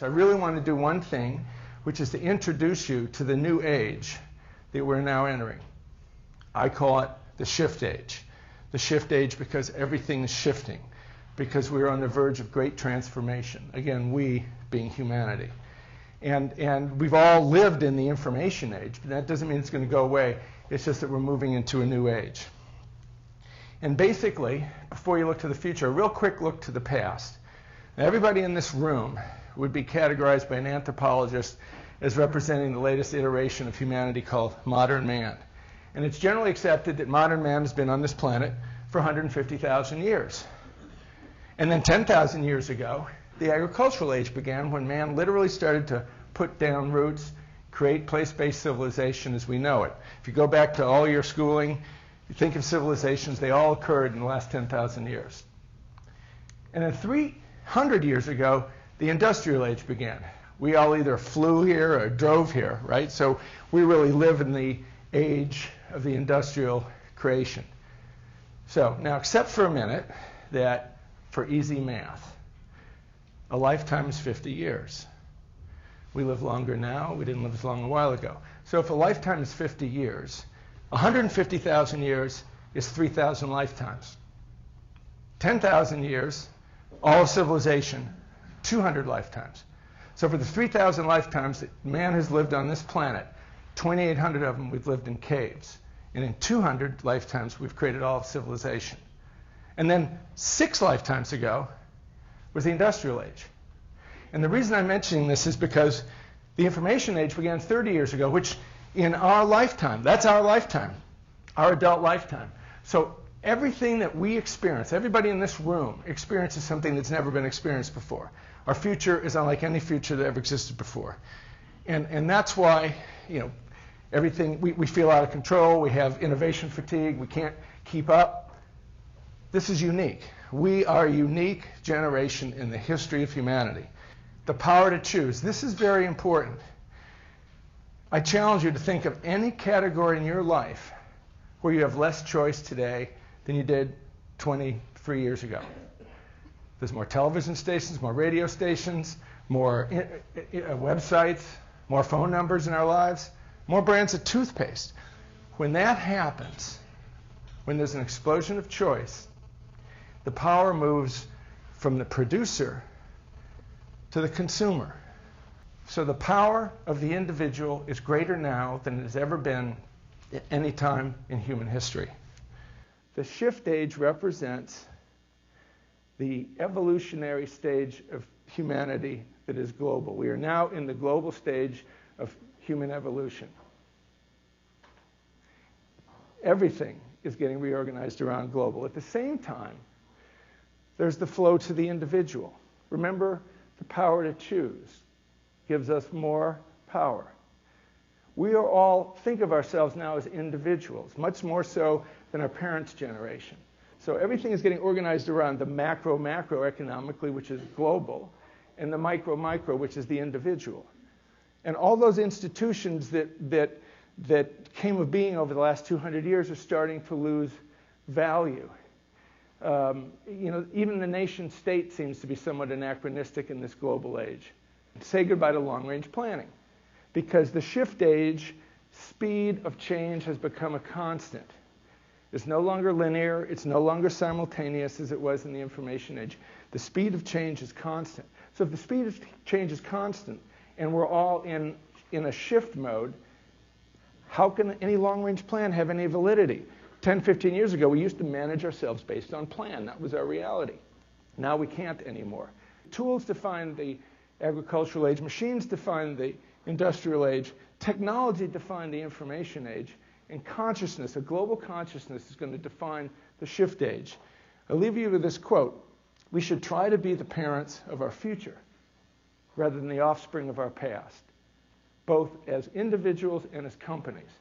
So I really want to do one thing, which is to introduce you to the new age that we're now entering. I call it the shift age. The shift age because everything is shifting, because we're on the verge of great transformation. Again, we being humanity. And we've all lived in the information age, but that doesn't mean it's going to go away. It's just that we're moving into a new age. And basically, before you look to the future, a real quick look to the past. Now, everybody in this room would be categorized by an anthropologist as representing the latest iteration of humanity called modern man. And it's generally accepted that modern man has been on this planet for 150,000 years. And then 10,000 years ago, the agricultural age began, when man literally started to put down roots, create place-based civilization as we know it. If you go back to all your schooling, you think of civilizations, they all occurred in the last 10,000 years. And then 300 years ago, the industrial age began. We all either flew here or drove here, right? So we really live in the age of the industrial creation. So now, except for a minute that for easy math, a lifetime is 50 years. We live longer now. We didn't live as long a while ago. So if a lifetime is 50 years, 150,000 years is 3,000 lifetimes. 10,000 years, all of civilization, 200 lifetimes. So for the 3,000 lifetimes that man has lived on this planet, 2,800 of them we've lived in caves. And in 200 lifetimes, we've created all of civilization. And then 6 lifetimes ago was the industrial age. And the reason I'm mentioning this is because the information age began 30 years ago, which in our lifetime, that's our lifetime, our adult lifetime. So everything that we experience, everybody in this room experiences something that's never been experienced before. Our future is unlike any future that ever existed before. And that's why, everything, we feel out of control, we have innovation fatigue, we can't keep up. This is unique. We are a unique generation in the history of humanity. The power to choose. This is very important. I challenge you to think of any category in your life where you have less choice today than you did 23 years ago. There's more television stations, more radio stations, more websites, more phone numbers in our lives, more brands of toothpaste. When that happens, when there's an explosion of choice, the power moves from the producer to the consumer. So the power of the individual is greater now than it has ever been at any time in human history. The shift age represents the evolutionary stage of humanity that is global. We are now in the global stage of human evolution. Everything is getting reorganized around global. At the same time, there's the flow to the individual. Remember, the power to choose gives us more power. We are all, think of ourselves now as individuals, much more so than our parents' generation. So everything is getting organized around the macro economically, which is global, and the micro, which is the individual. And all those institutions that came of being over the last 200 years are starting to lose value. Even the nation state seems to be somewhat anachronistic in this global age. Say goodbye to long-range planning, because the shift age, speed of change has become a constant. It's no longer linear, it's no longer simultaneous as it was in the information age. The speed of change is constant. So if the speed of change is constant, and we're all in a shift mode, how can any long-range plan have any validity? 10, 15 years ago, we used to manage ourselves based on plan. That was our reality. Now we can't anymore. Tools define the agricultural age, machines define the industrial age, technology define the information age, and consciousness, a global consciousness, is going to define the shift age. I'll leave you with this quote: "We should try to be the parents of our future rather than the offspring of our past, both as individuals and as companies."